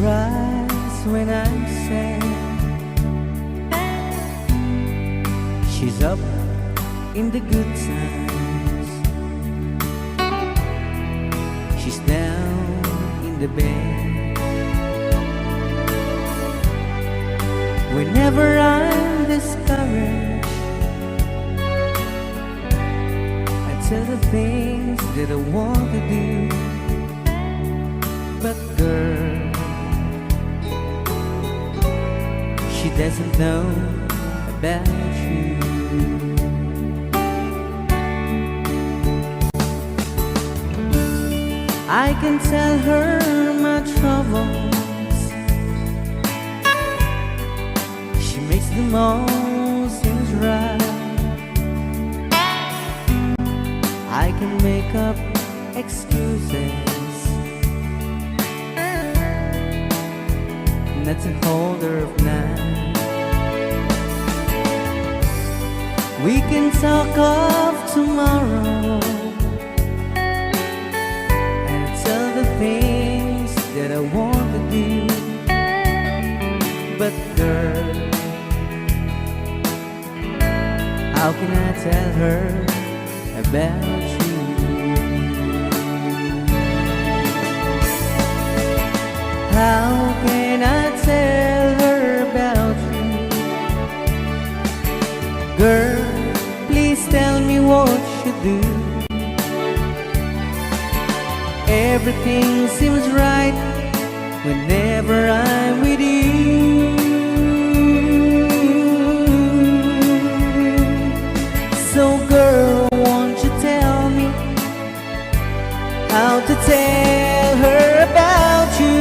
cries when I'm sad. She's up in the good times. She's down in the bed. Whenever I'm discouraged, I tell the things that I want to do. But girl, she doesn't know about you. I can tell her my troubles. She makes them all seem right. I can make up excuses not to hold her of night. We can talk of tomorrow and tell the things that I want to do. But girl, how can I tell her about you? How can I tell her about you? Girl, please tell me what you do. Everything seems right whenever I'm with you. So girl, won't you tell me how to tell her about you?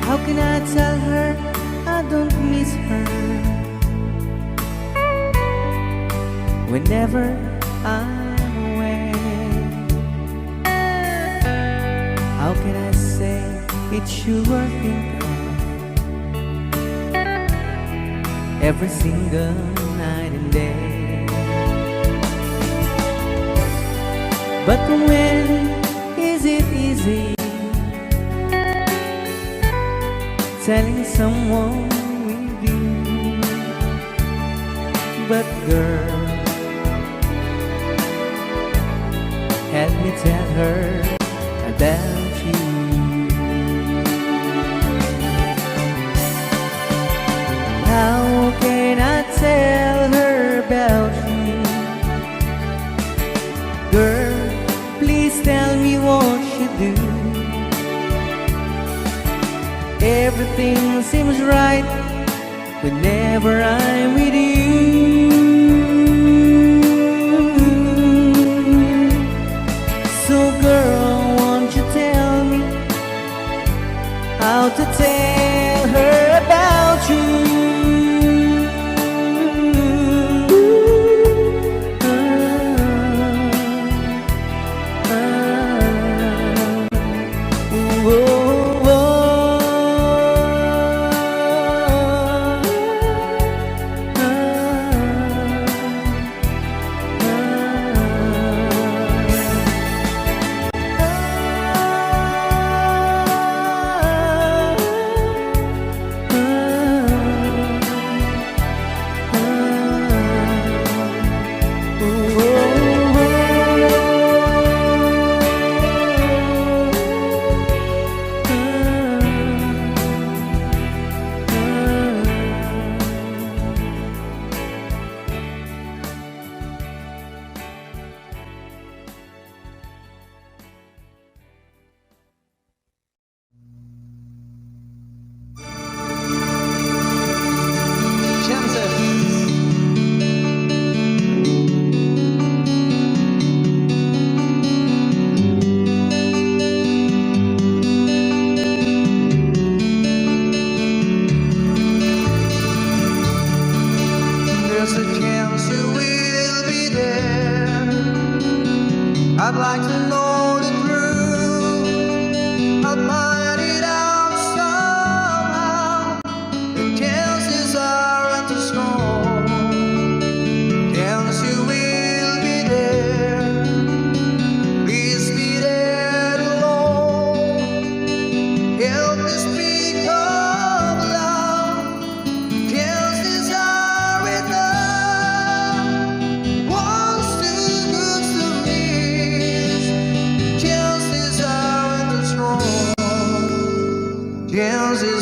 How can I tell her I don't miss her whenever I'm away? How can I say it's you I think of every single night and day? But when is it easy telling someone with you? But girl, help me tell her about you. How can I tell her about you? Girl, please tell me what you do. Everything seems right whenever I'm with you. So girl, won't you tell me how to tell her about you?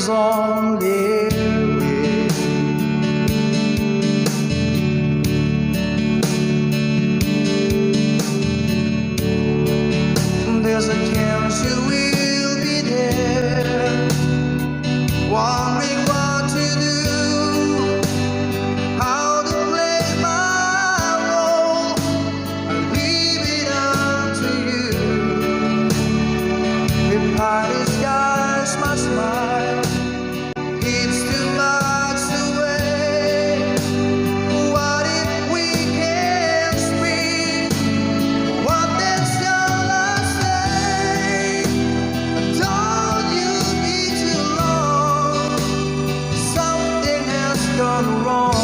is all there is. There's a chance you will be there, wondering what to do, how to play my role. I leave it up to you. If high skies my smile, it's too much to wait. What if we can speak? What then shall I say? Don't you be too long. Something has gone wrong.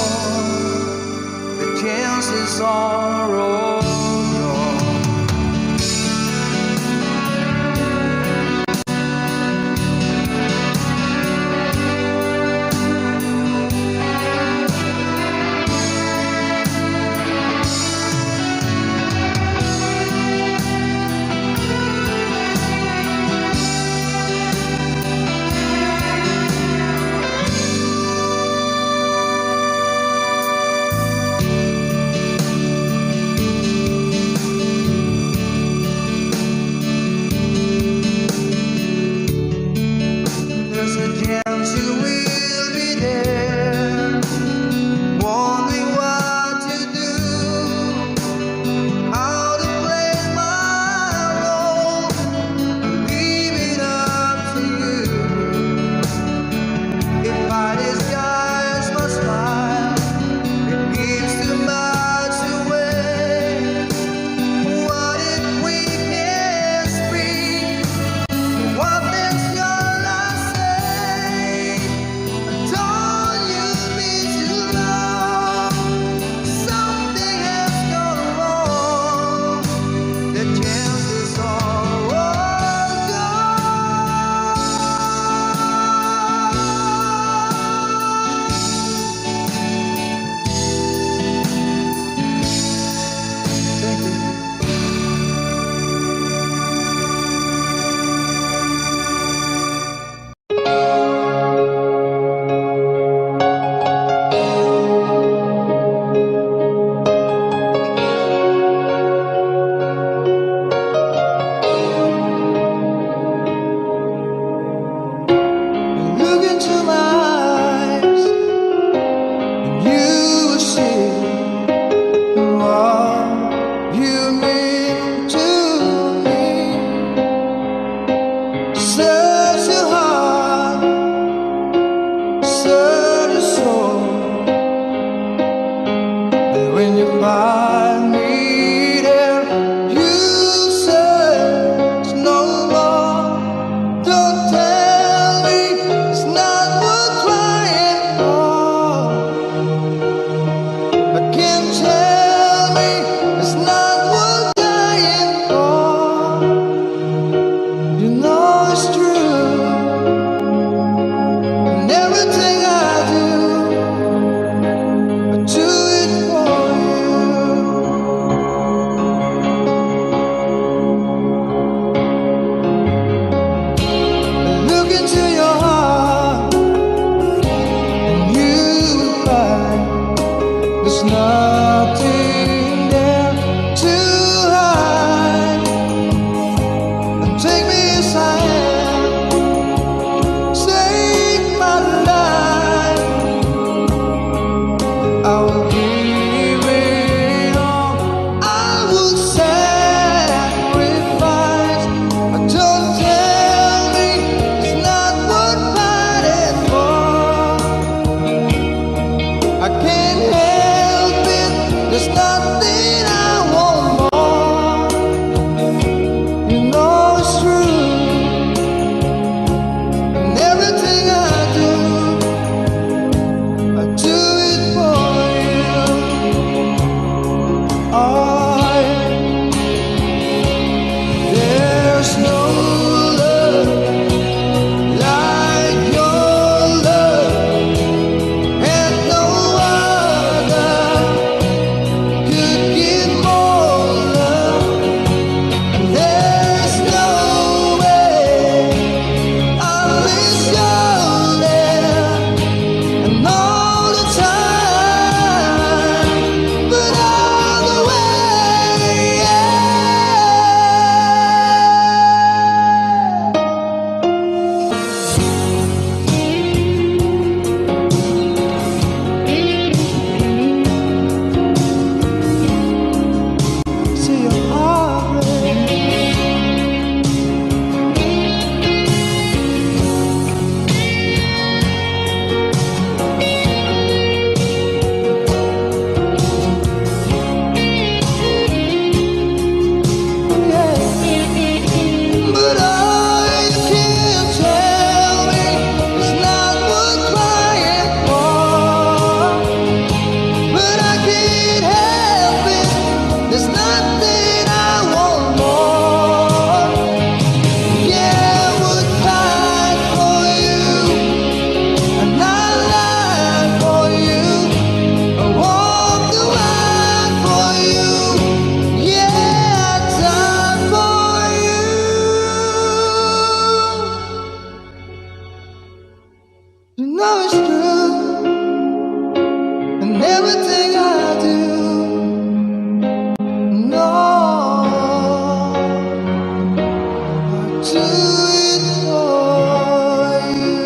The chances are all gone. You know it's true, and everything I do, no, I do it for you.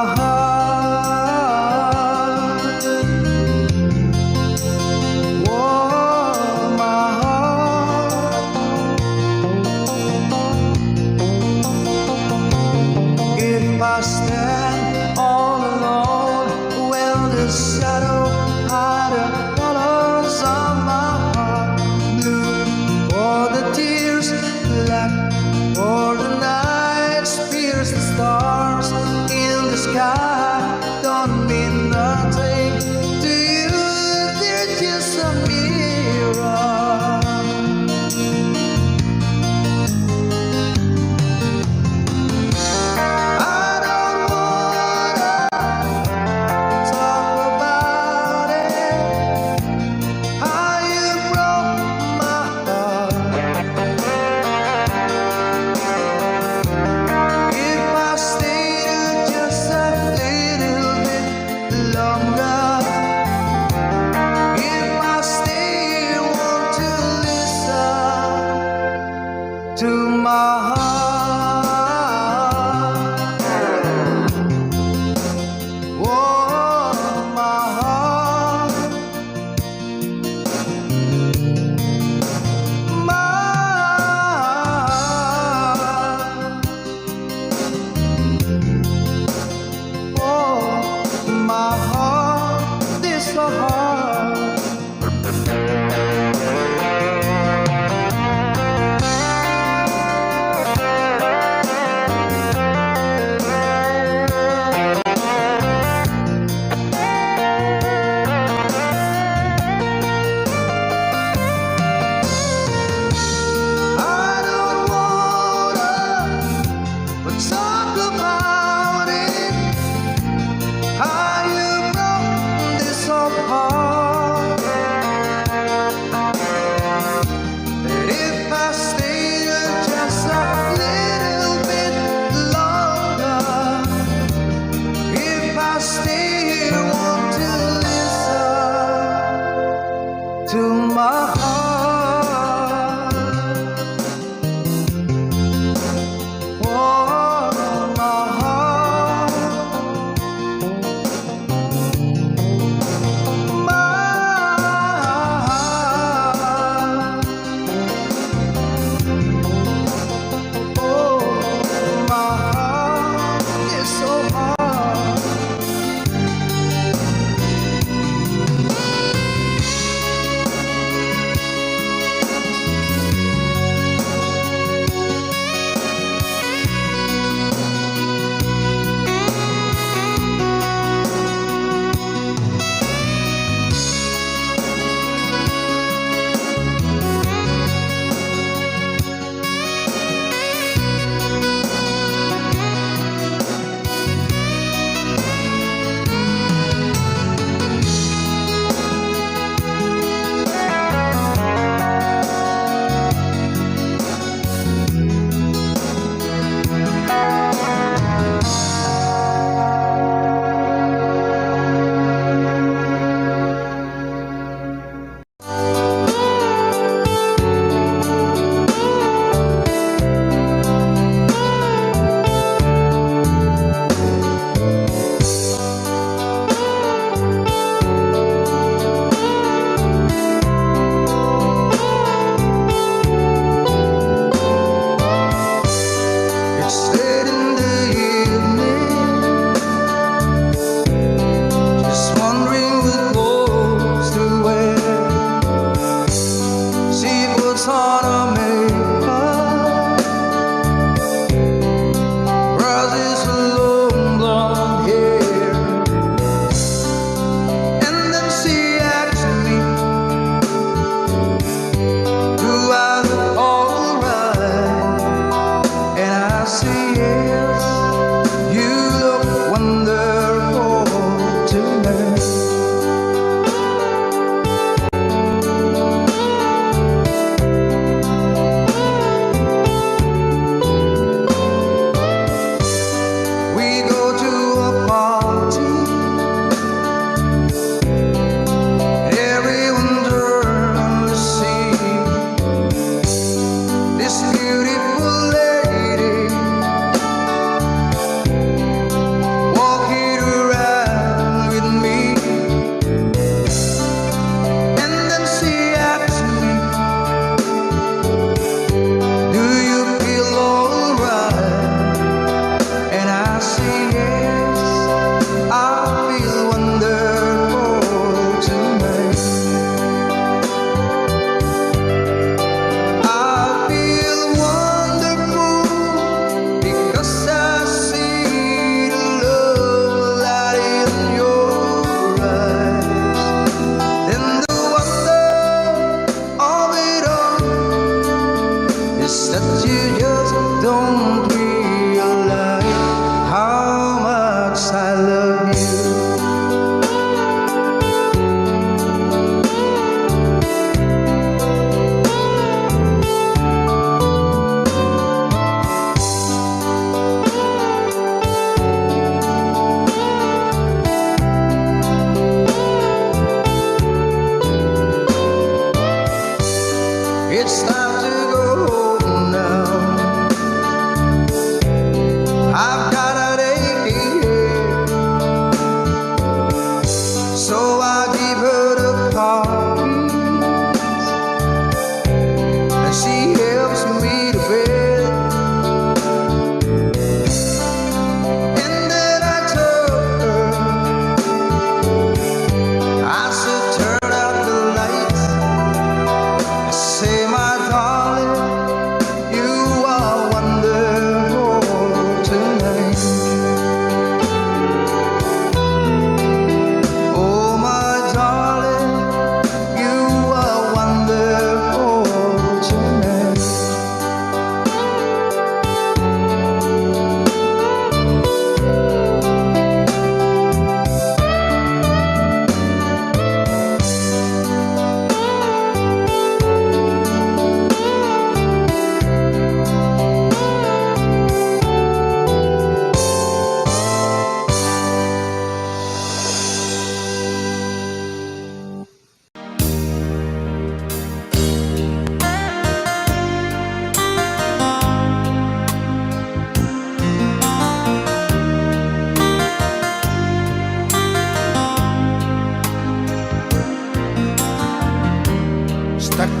heart. Oh, my heart. If I stand all alone, well, the shadow hide the colors of my heart. Blue for the tears, black for the night, pierce the stars in the sky. Don't mean nothing to you, they're just a mirror. I don't wanna talk about it, how you broke my heart. If I stayed just a little bit longer, if I stay, want to listen to my heart. Oh, my heart, my heart. Oh, my heart is so hard. I don't wanna talk about it, how you broke this apart. And if I stayed just a little bit longer, if I stay, want to listen to my heart. Oh, my heart, my heart. Oh, my heart is so hard.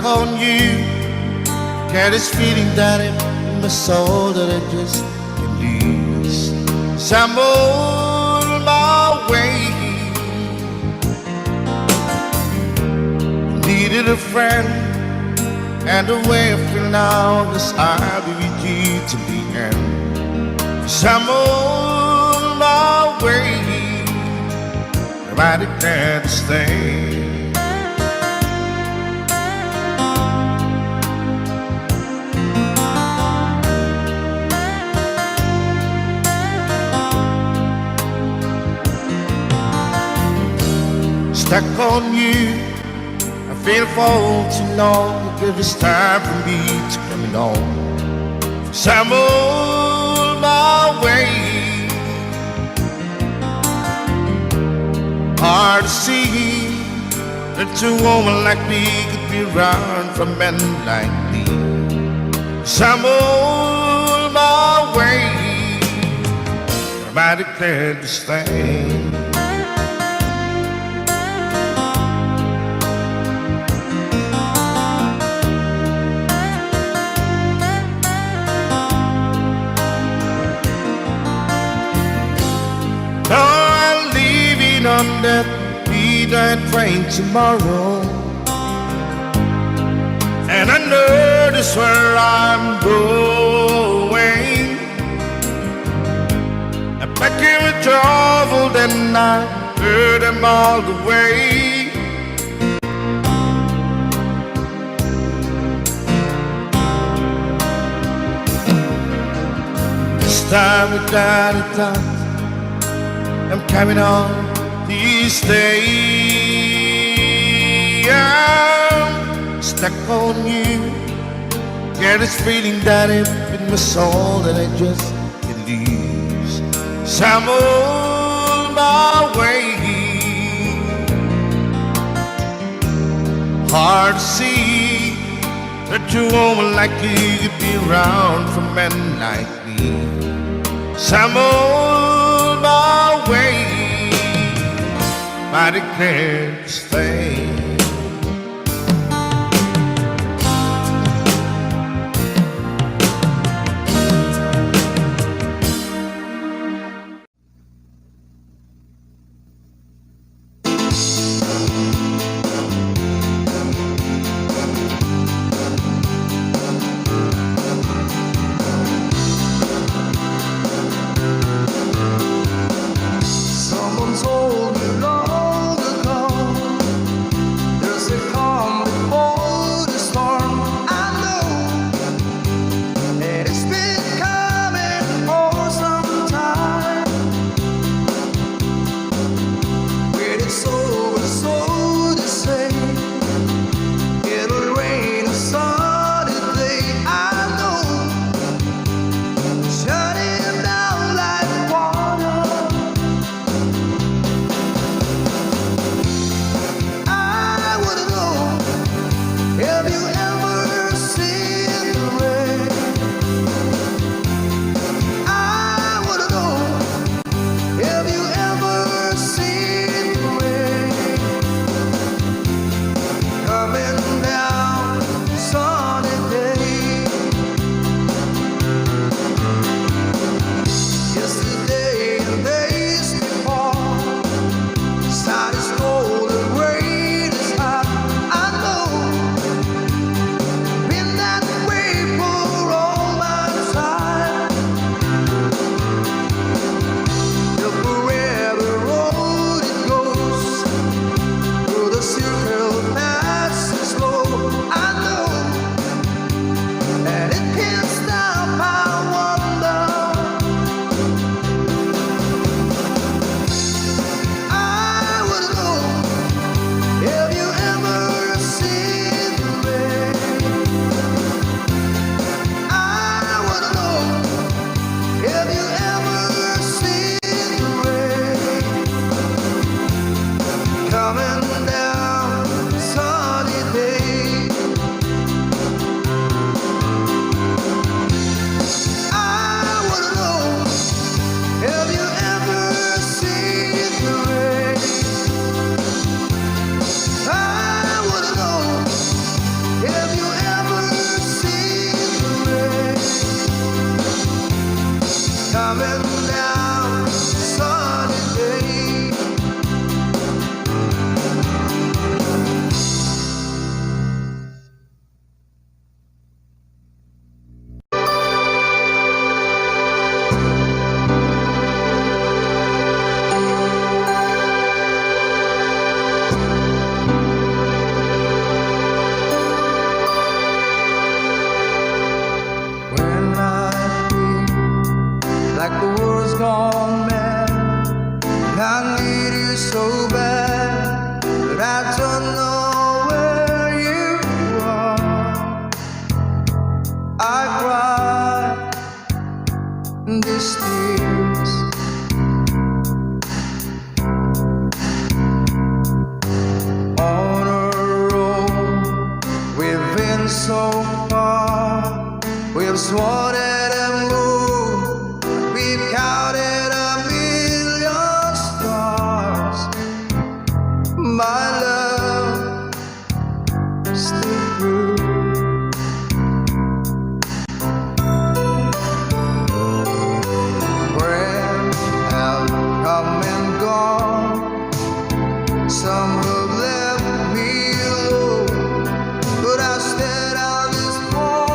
on you. Get this feeling down in my soul that I just can't lose. So I'm on my way. Needed a friend, and the way I feel now is I'll be with you to the end. 'Cause I'm on my way. I declare to stay. Stuck on you, I feel for too long. If it's time for me to come on, 'cause I'm on my way. Hard to see that a woman like me could be around for men like me. 'Cause I'm on my way. I declare to stay. On that midnight train tomorrow, and I know this where I'm going. I pack in with travel, then I heard them all the way. This time without a doubt, I'm coming on these days. I'm stuck on you. Get this feeling that in my soul that I just can't lose. So I'm on my way. Hard to see that a woman like you could be around for men like me. So I'm on my way. I declare to stay. Someone told me long ago there's a calm before the storm. I know that it's been coming for some time. When it's over, so to say, it'll rain a sunny day. I know, shut it down like water. need you so bad, but I don't know where you are. I cry these tears. On a road we've been so far, we've sworn at a moon, we've counted a million stars. My love, stay true. Friends have come and gone, some have left me alone, but I stand out this far.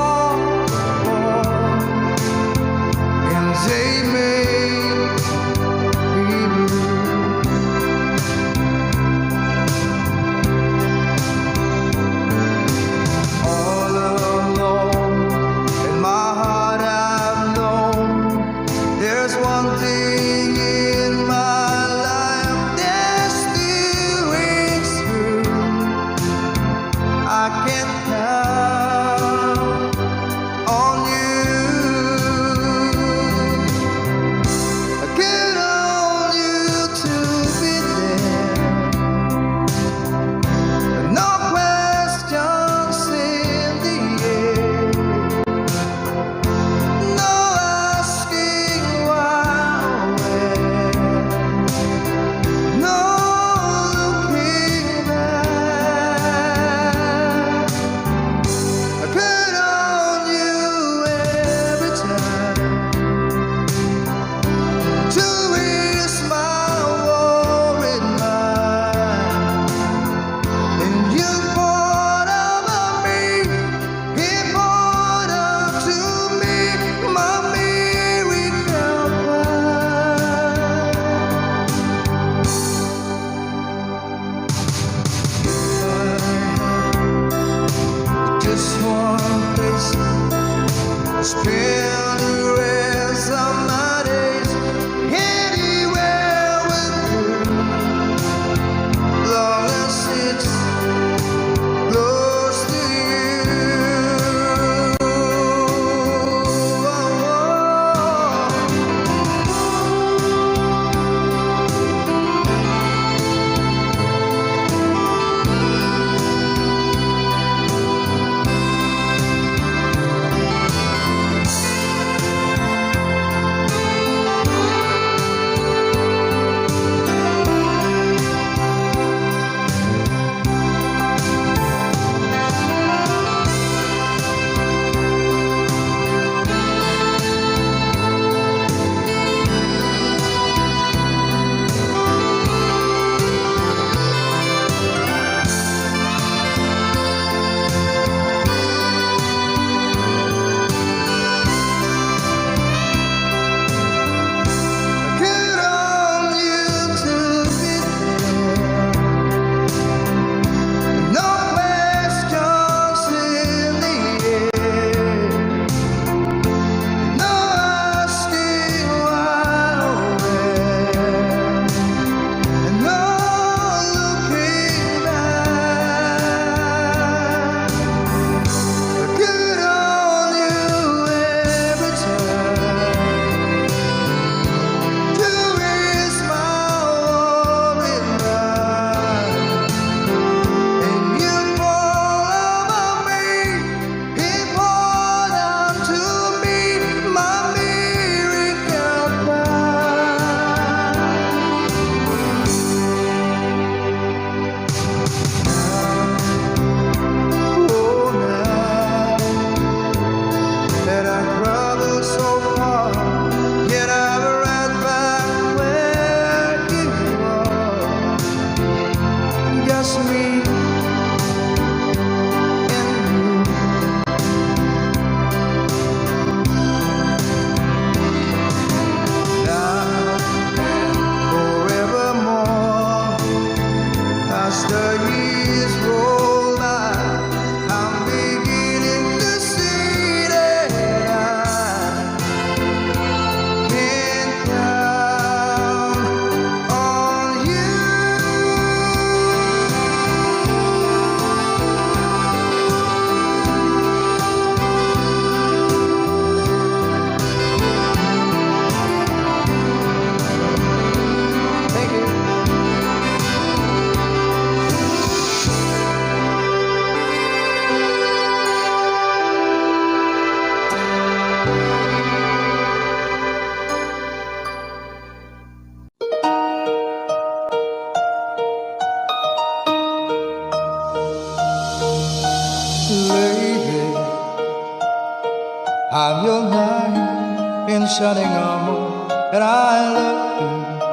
I'm your knight in shining armor, and I love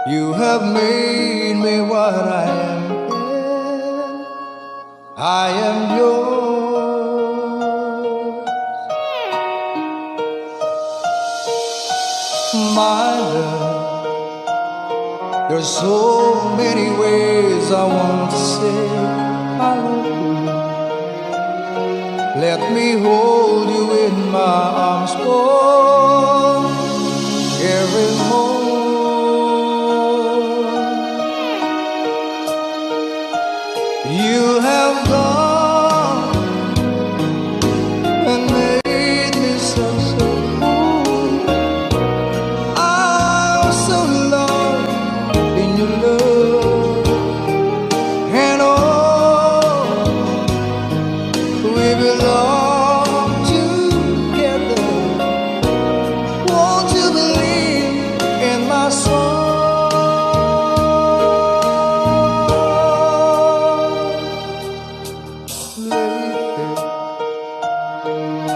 you. You have made me what I am. I am yours, my love. There's so many ways I want to say I love you. Let me hold you in my arms for every moment. You have gone and made me so cool. I'm so lost in your love, and oh, we belong together. Won't you believe in my song?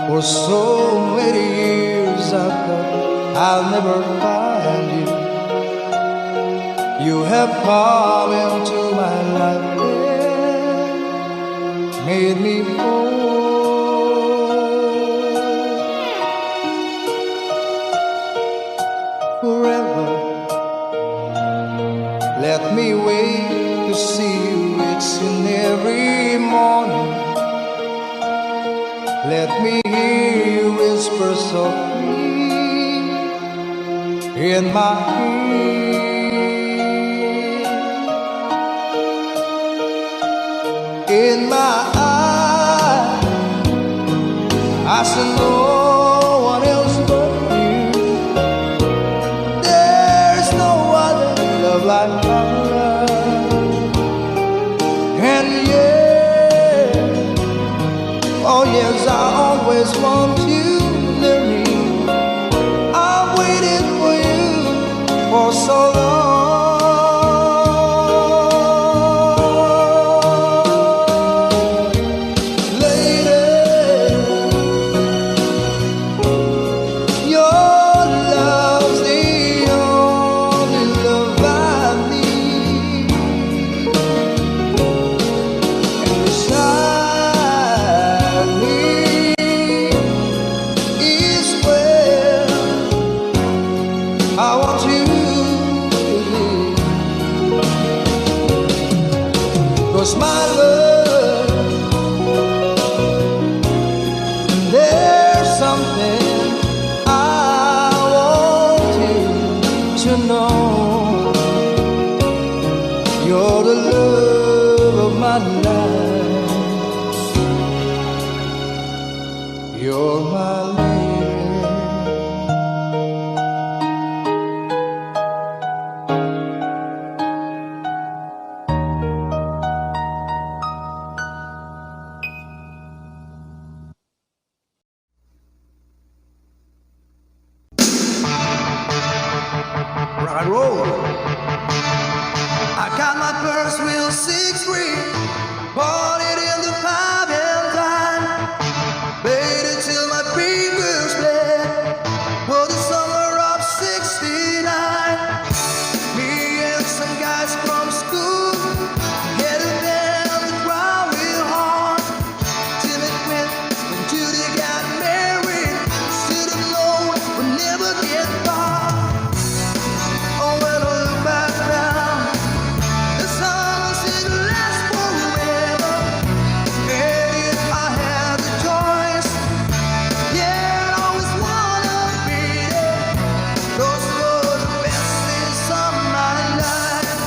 For so many years I thought I'll never find you. You have come into my life and made me whole. Forever, let me wait to see you. It's in every morning. Let me hear you whisper softly in my ear. In my eyes, I see no one else but you. There's no other love like my love. And yeah, oh yes, I always want you near me. I've waited for you for so long. Lady, your love's the only love I need. And beside me is where I want you to live. 'Cause my love, there's something I want you to know. You're the love of my life. You're my lady. Rock and roll. I got my first real 6-string, bought it in the 5 and dime, played it till my fingers bled. For the summer of '69, me and some guys from school headed down the ground real hard till it went when Judy got married. Should have known we'd never get far. Oh, when I look back now, the summer didn't last forever. And if I had the choice, yeah, I'd always wanna be there. Those were the best days of my life.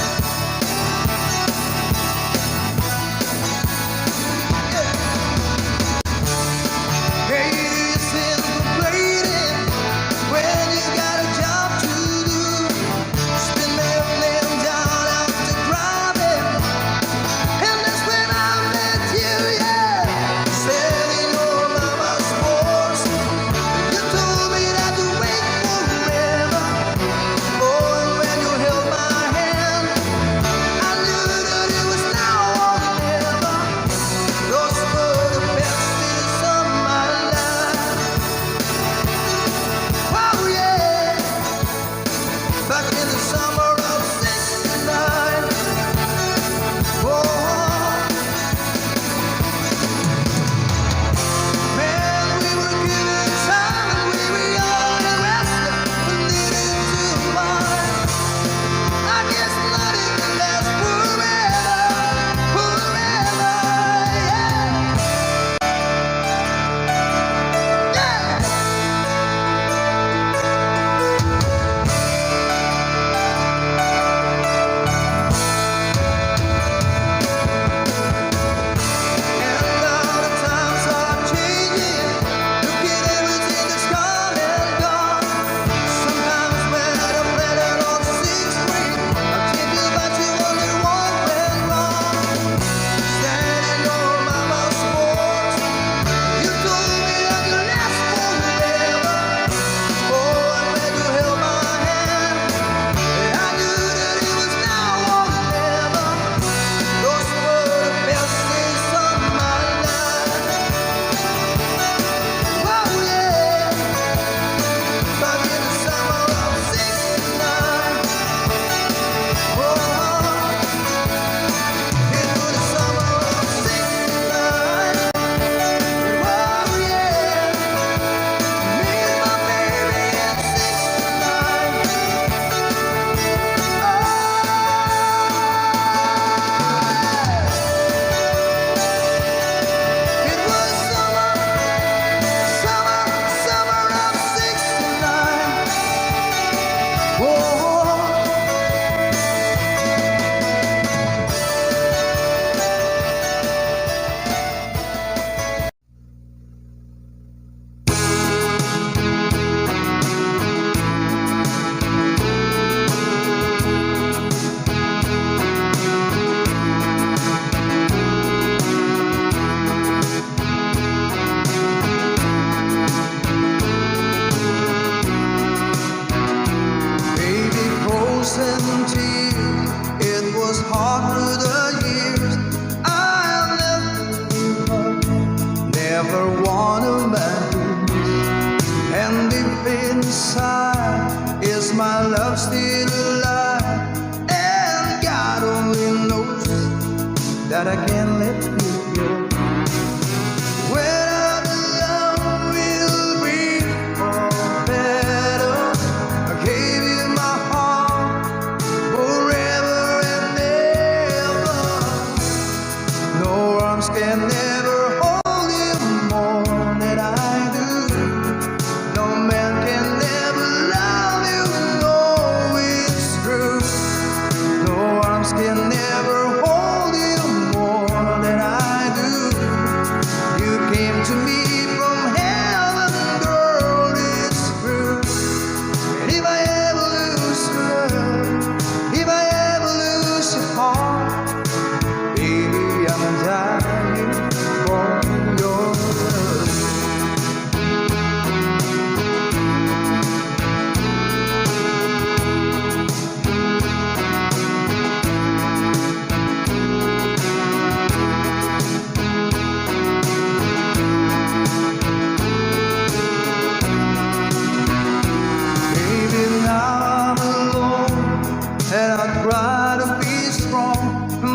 try to be strong,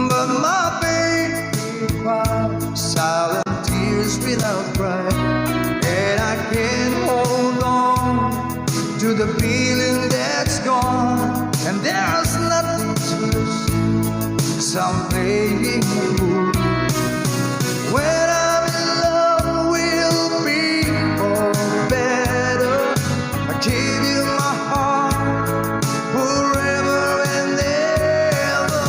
but my baby cries silent tears without crying, and I can't hold on to the feeling that's gone, and there's nothing to lose, so I'm playing the fool. When I'm in love, we'll be all better. I give you my heart forever and ever.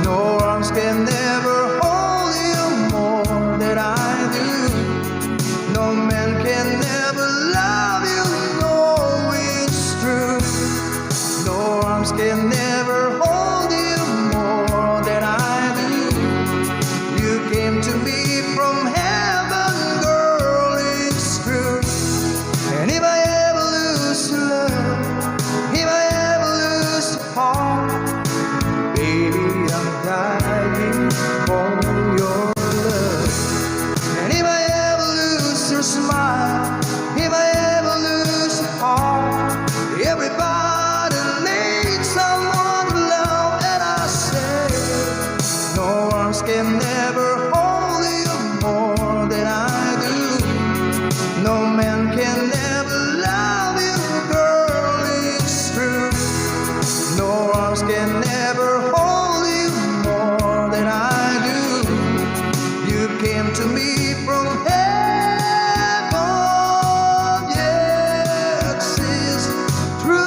No arms can never hold you more than I do. No man can never love you, no, it's true. No arms can never hold you more than I do. You came to me from heaven, girl, it's true. And if I ever lose your love, if I ever lose your heart, baby, I'm dying for your love. And if I ever lose your smile, if I ever lose your heart, everybody needs someone to love, and I say, no arms can never hold you more than I do. No man can never love you, girl, it's true. No arms can never hold you more than I do. You came to me from heaven, yes, it's true.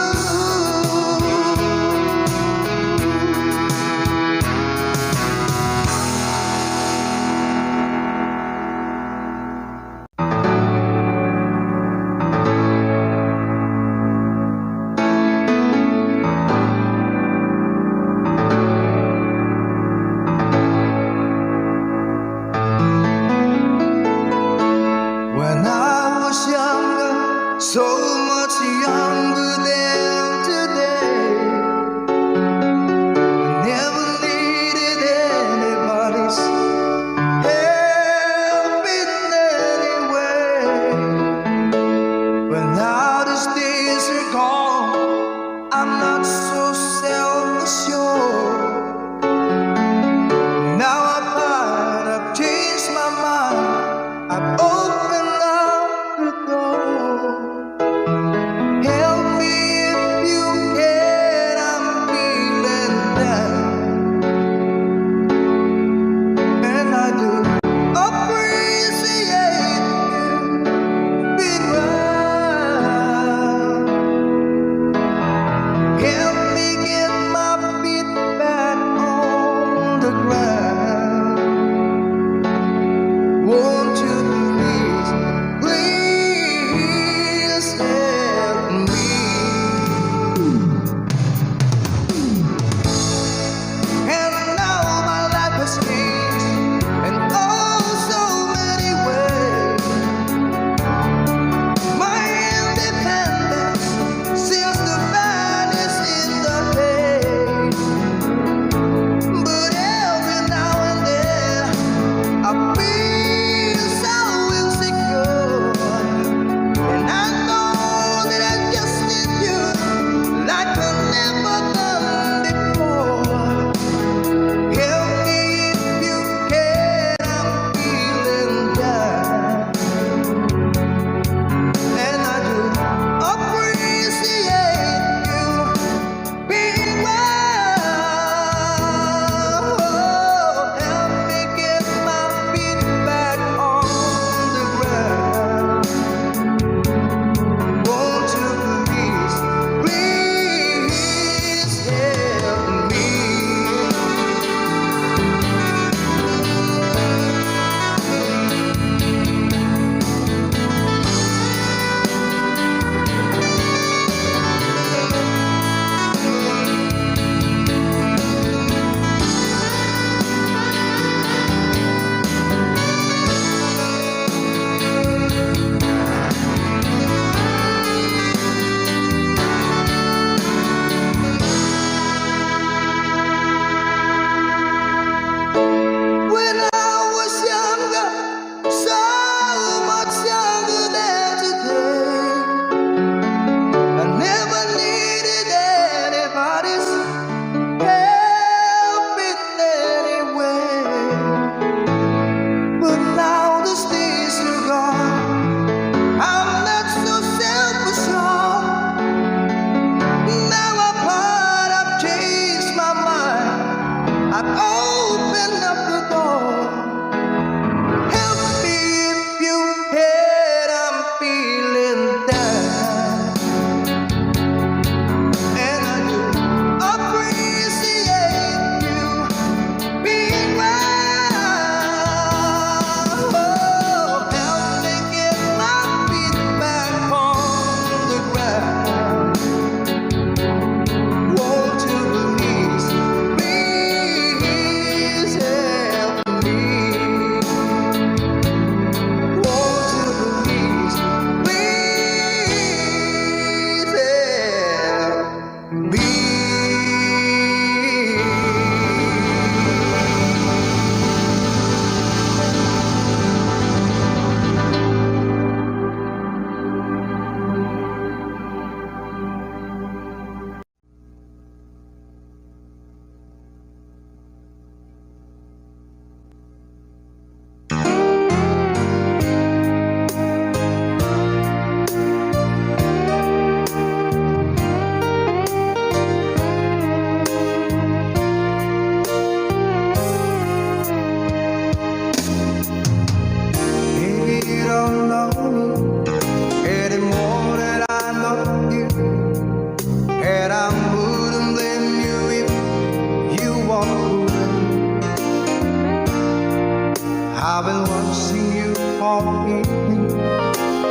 long evening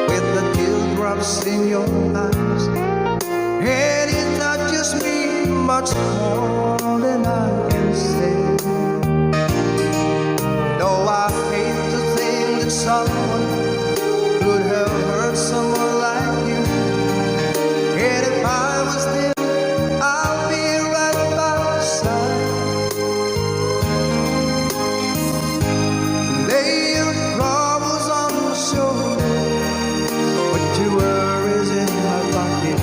with the teardrops in your eyes, and it touches me much more than I can say. Though I hate to think that someone could have hurt someone like you, and if I was there, I'll be right by your side. Lay your troubles on my shoulder, put your worries in my pocket,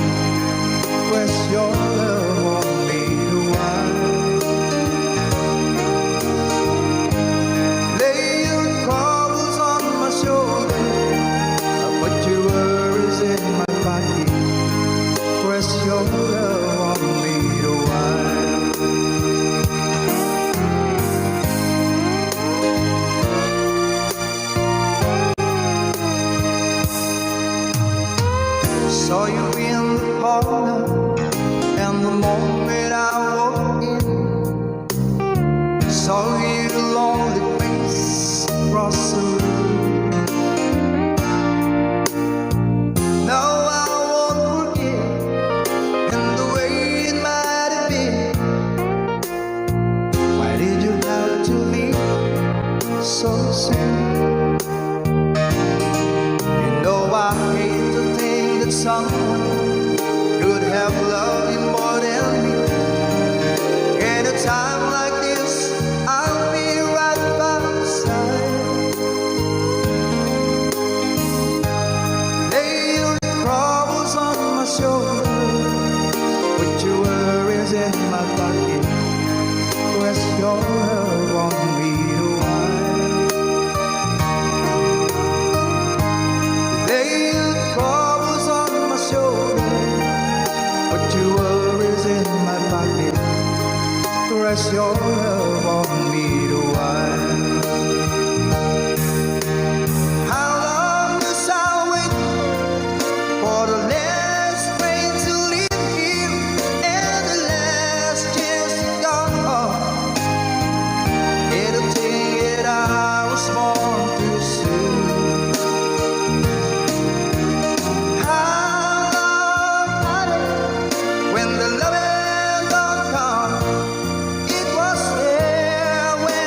press your love on me the while. Lay your troubles on my shoulder, put your worries in my pocket, press your love on me the while. Saw you in the parlor, and the moment I walked in, saw your lonely face across the room. Now I won't forget, and the way it might have been. Why did you have to leave so soon? You know I hate to think that someone could have loved you more than me. At a time like this, I'll be right by your side. Lay your troubles on my shoulder, put your worries in my pocket, press your love on me the while. Lay your troubles on my shoulder, put your worries in my pocket, press your love on me the while. How long must I wait for the last train to leave here and the last chance to go? It'll take it I was born too soon. How long, honey, when the loving don't come? It was there when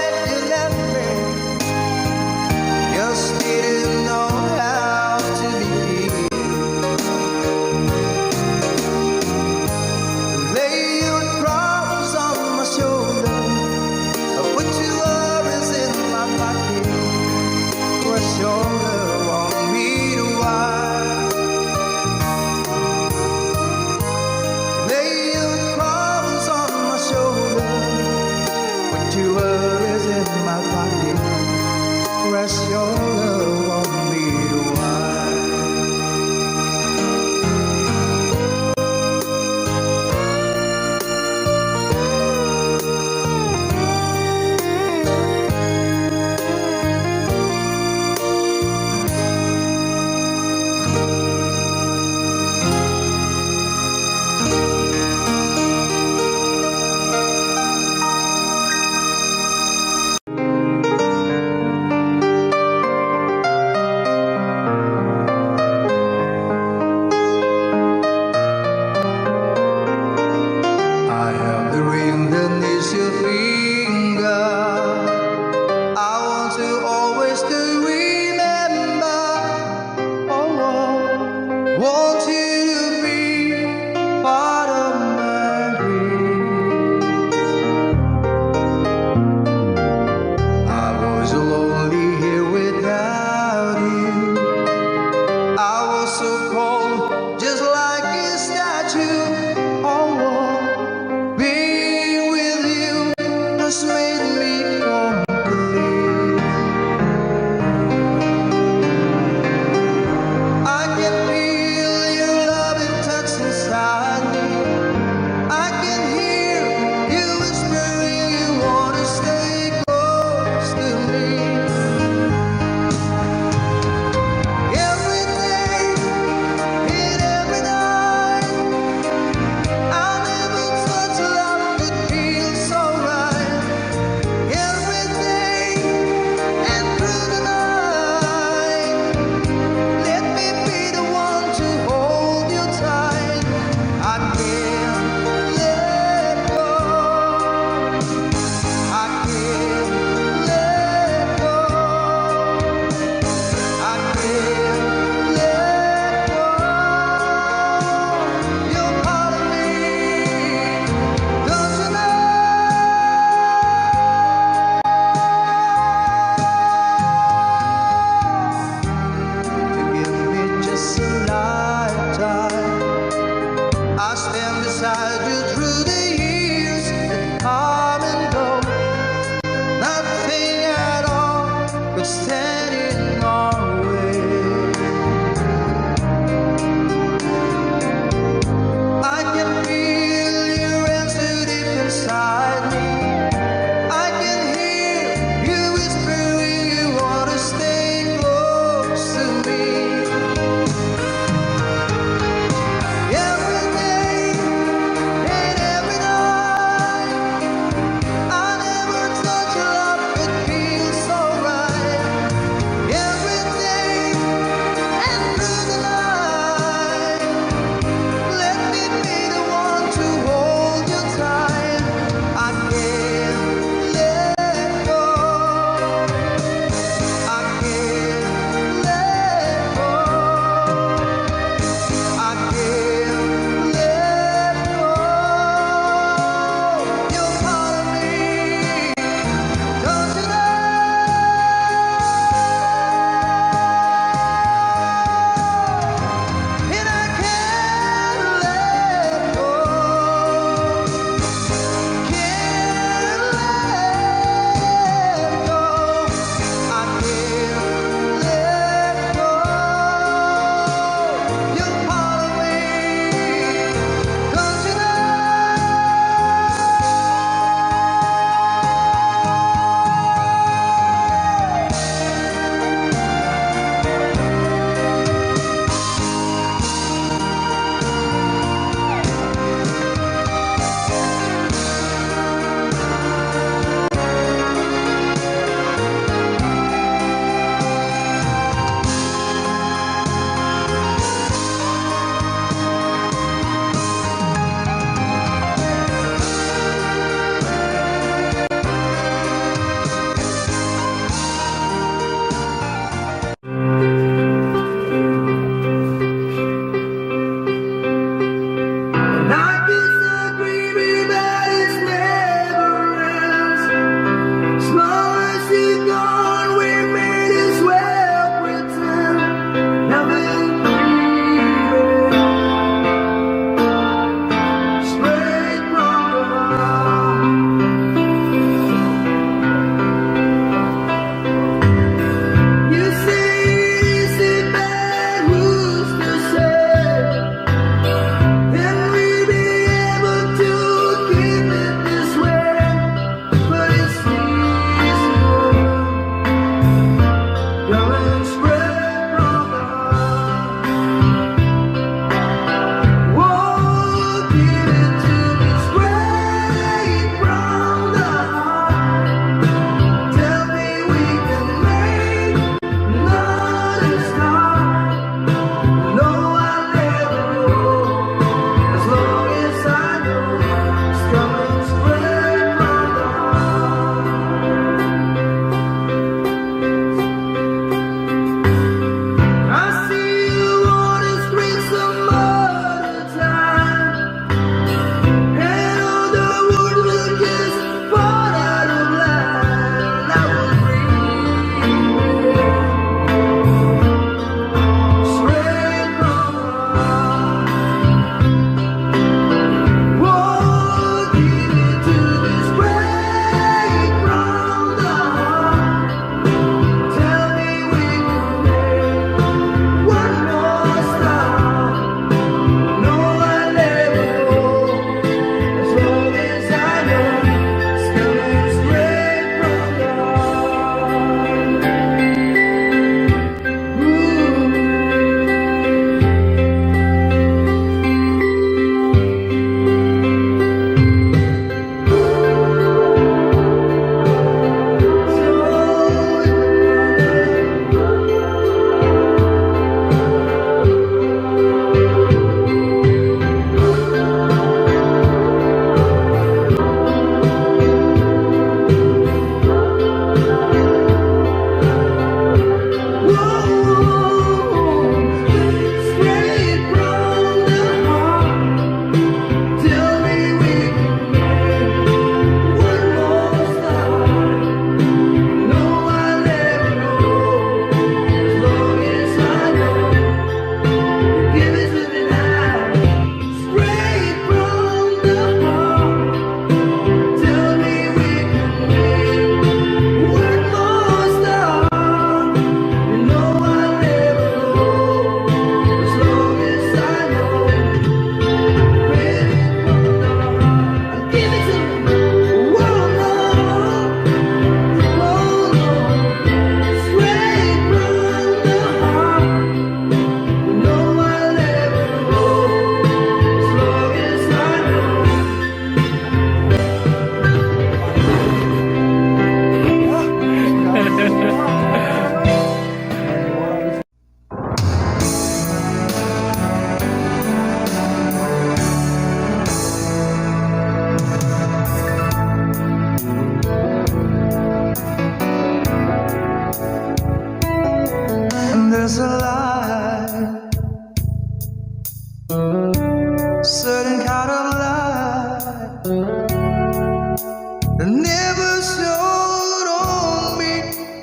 never showed on me.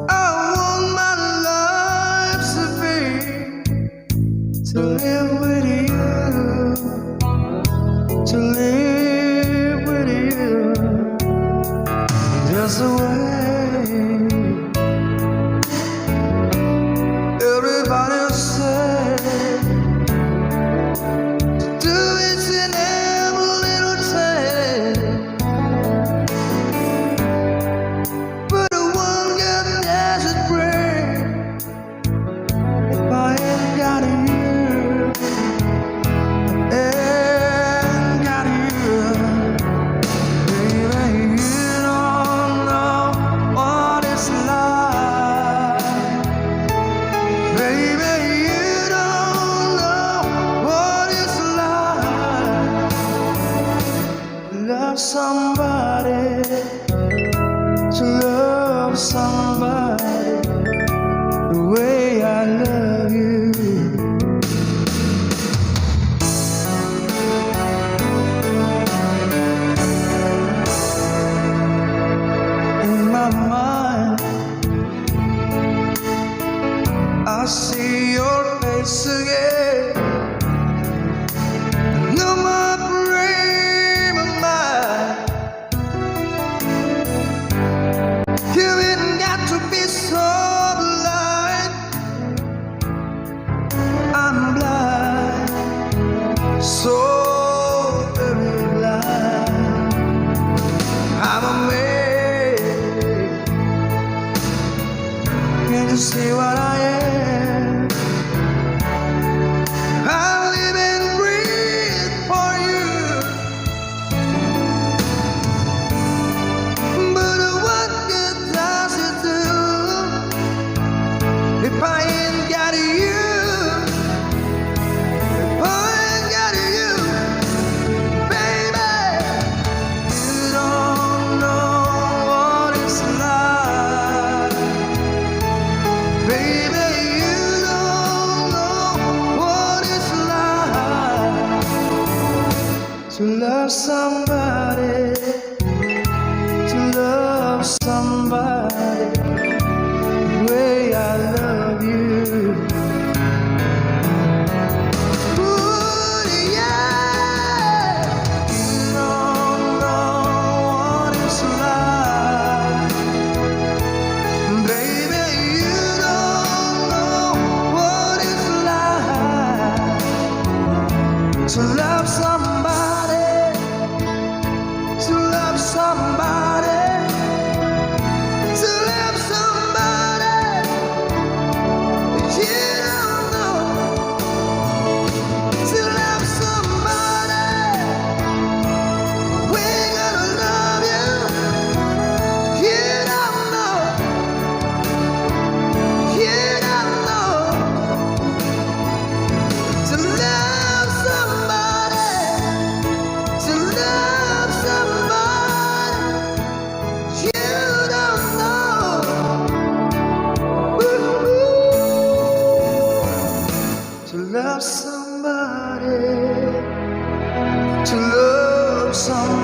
I want my life to be, to live with you, to live with you, just the way everybody said. Do it in every little thing, but the one God doesn't bring. If I ain't got you, ain't got you, baby, you don't know what it's like. Baby, you don't know what it's like. Love somebody, to love somebody the way I love you. In my mind, I see your face again. No more dream of mine. You ain't got to be so blind. I'm blind, so very blind. I'm a man. Can't you see what I am? I live and breathe for you. But what good does it do if I ain't got you? If I ain't got you, baby, you don't know what it's like. Baby, you don't know what it's like to love somebody, to love somebody the way I love you. Ooh, yeah. You don't know what it's like. Baby, you don't know what it's like to love somebody, to love somebody, to love somebody you don't know, to love somebody. We're gonna love you. You don't know, you don't know, to love somebody, to love somebody you don't know. Ooh. To love somebody, to love somebody.